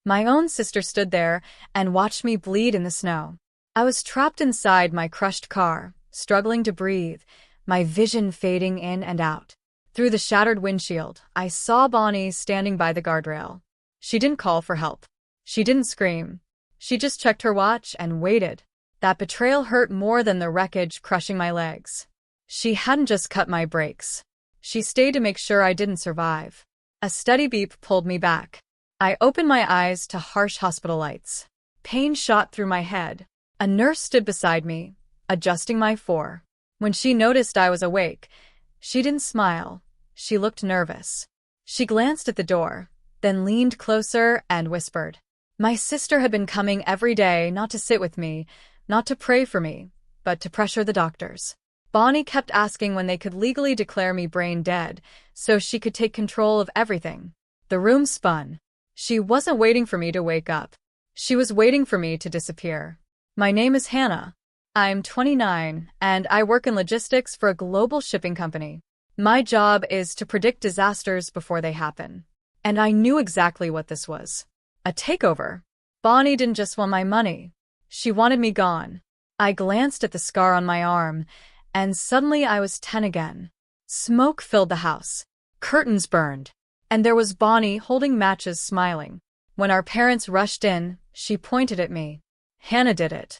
My own sister stood there and watched me bleed in the snow. I was trapped inside my crushed car, struggling to breathe, my vision fading in and out. Through the shattered windshield, I saw Bonnie standing by the guardrail. She didn't call for help. She didn't scream. She just checked her watch and waited. That betrayal hurt more than the wreckage crushing my legs. She hadn't just cut my brakes. She stayed to make sure I didn't survive. A steady beep pulled me back. I opened my eyes to harsh hospital lights. Pain shot through my head. A nurse stood beside me, adjusting my four. When she noticed I was awake, she didn't smile. She looked nervous. She glanced at the door, then leaned closer and whispered. My sister had been coming every day, not to sit with me, not to pray for me, but to pressure the doctors. Bonnie kept asking when they could legally declare me brain dead, so she could take control of everything. The room spun. She wasn't waiting for me to wake up. She was waiting for me to disappear. My name is Hannah. I'm 29, and I work in logistics for a global shipping company. My job is to predict disasters before they happen. And I knew exactly what this was. A takeover. Bonnie didn't just want my money. She wanted me gone. I glanced at the scar on my arm, and suddenly I was 10 again. Smoke filled the house. Curtains burned. And there was Bonnie holding matches, smiling. When our parents rushed in, she pointed at me. Hannah did it.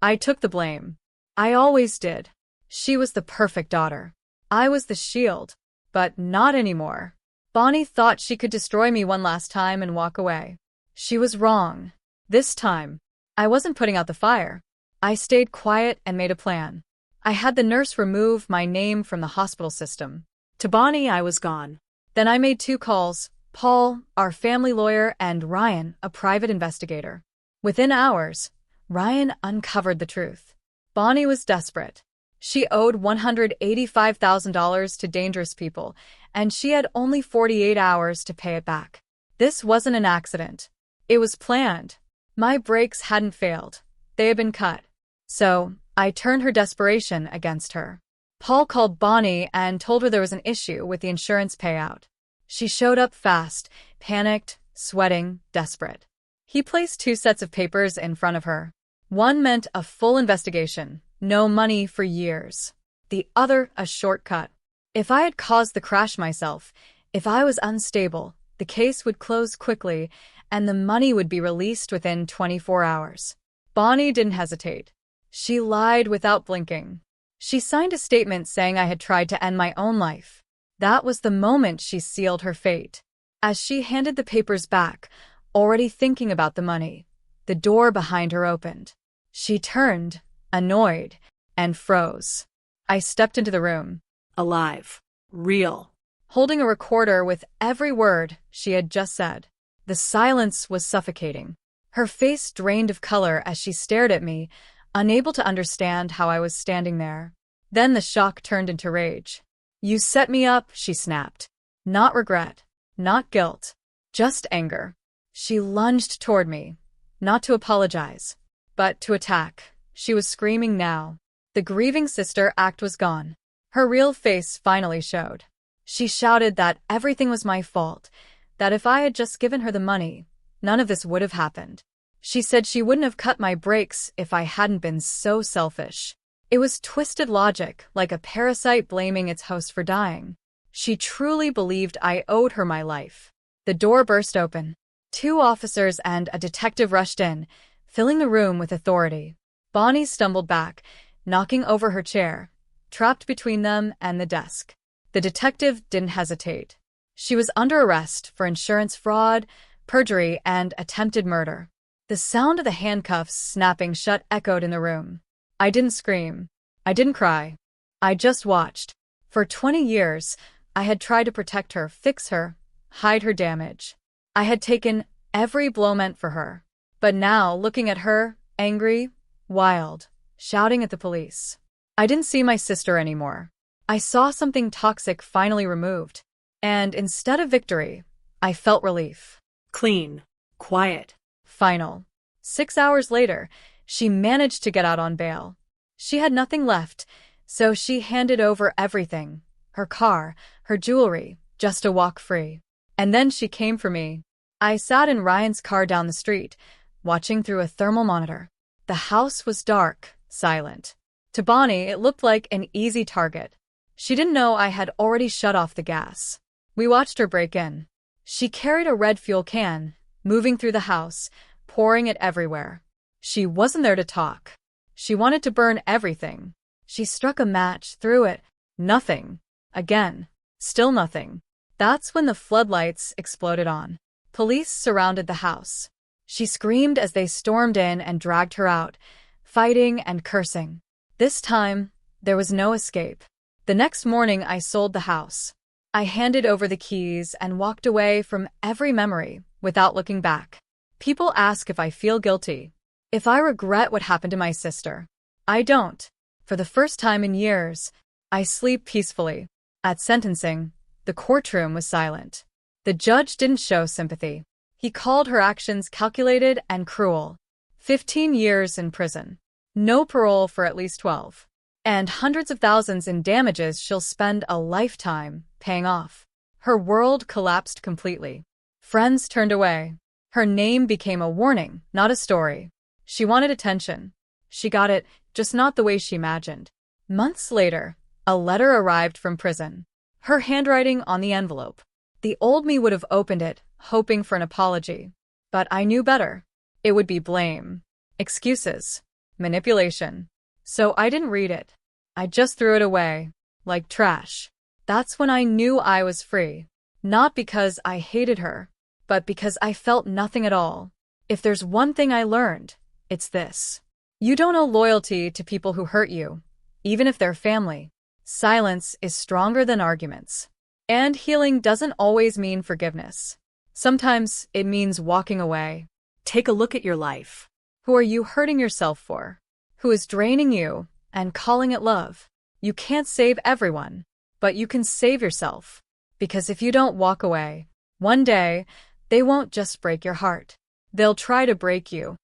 I took the blame. I always did. She was the perfect daughter. I was the shield. But not anymore. Bonnie thought she could destroy me one last time and walk away. She was wrong. This time, I wasn't putting out the fire. I stayed quiet and made a plan. I had the nurse remove my name from the hospital system. To Bonnie, I was gone. Then I made 2 calls, Paul, our family lawyer, and Ryan, a private investigator. Within hours, Ryan uncovered the truth. Bonnie was desperate. She owed $185,000 to dangerous people, and she had only 48 hours to pay it back. This wasn't an accident. It was planned. My brakes hadn't failed. They had been cut. So, I turned her desperation against her. Paul called Bonnie and told her there was an issue with the insurance payout. She showed up fast, panicked, sweating, desperate. He placed 2 sets of papers in front of her. One meant a full investigation, no money for years. The other, a shortcut. If I had caused the crash myself, if I was unstable, the case would close quickly and the money would be released within 24 hours. Bonnie didn't hesitate. She lied without blinking. She signed a statement saying I had tried to end my own life. That was the moment she sealed her fate. As she handed the papers back, already thinking about the money, the door behind her opened. She turned, annoyed, and froze. I stepped into the room. Alive. Real. Holding a recorder with every word she had just said. The silence was suffocating. Her face drained of color as she stared at me, unable to understand how I was standing there. Then the shock turned into rage. You set me up, she snapped. Not regret. Not guilt. Just anger. She lunged toward me. Not to apologize, but to attack. She was screaming now. The grieving sister act was gone. Her real face finally showed. She shouted that everything was my fault, that if I had just given her the money, none of this would have happened. She said she wouldn't have cut my brakes if I hadn't been so selfish. It was twisted logic, like a parasite blaming its host for dying. She truly believed I owed her my life. The door burst open. 2 officers and a detective rushed in, filling the room with authority. Bonnie stumbled back, knocking over her chair, trapped between them and the desk. The detective didn't hesitate. She was under arrest for insurance fraud, perjury, and attempted murder. The sound of the handcuffs snapping shut echoed in the room. I didn't scream. I didn't cry. I just watched. For 20 years, I had tried to protect her, fix her, hide her damage. I had taken every blow meant for her. But now, looking at her, angry, wild, shouting at the police, I didn't see my sister anymore. I saw something toxic finally removed. And instead of victory, I felt relief. Clean. Quiet. Final. 6 hours later, she managed to get out on bail. She had nothing left, so she handed over everything, her car, her jewelry, just to walk free. And then she came for me. I sat in Ryan's car down the street, watching through a thermal monitor. The house was dark, silent. To Bonnie, it looked like an easy target. She didn't know I had already shut off the gas. We watched her break in. She carried a red fuel can, moving through the house, pouring it everywhere. She wasn't there to talk. She wanted to burn everything. She struck a match, threw it. Nothing. Again. Still nothing. That's when the floodlights exploded on. Police surrounded the house. She screamed as they stormed in and dragged her out, fighting and cursing. This time, there was no escape. The next morning, I sold the house. I handed over the keys and walked away from every memory without looking back. People ask if I feel guilty, if I regret what happened to my sister. I don't. For the first time in years, I sleep peacefully. At sentencing, the courtroom was silent. The judge didn't show sympathy. He called her actions calculated and cruel. 15 years in prison. No parole for at least 12. And hundreds of thousands in damages she'll spend a lifetime paying off. Her world collapsed completely. Friends turned away. Her name became a warning, not a story. She wanted attention. She got it, just not the way she imagined. Months later, a letter arrived from prison. Her handwriting on the envelope. The old me would have opened it, hoping for an apology. But I knew better. It would be blame, excuses, manipulation. So I didn't read it. I just threw it away, like trash. That's when I knew I was free. Not because I hated her, but because I felt nothing at all. If there's one thing I learned, it's this. You don't owe loyalty to people who hurt you, even if they're family. Silence is stronger than arguments. And healing doesn't always mean forgiveness. Sometimes it means walking away. Take a look at your life. Who are you hurting yourself for? Who is draining you and calling it love? You can't save everyone, but you can save yourself. Because if you don't walk away, one day, they won't just break your heart. They'll try to break you.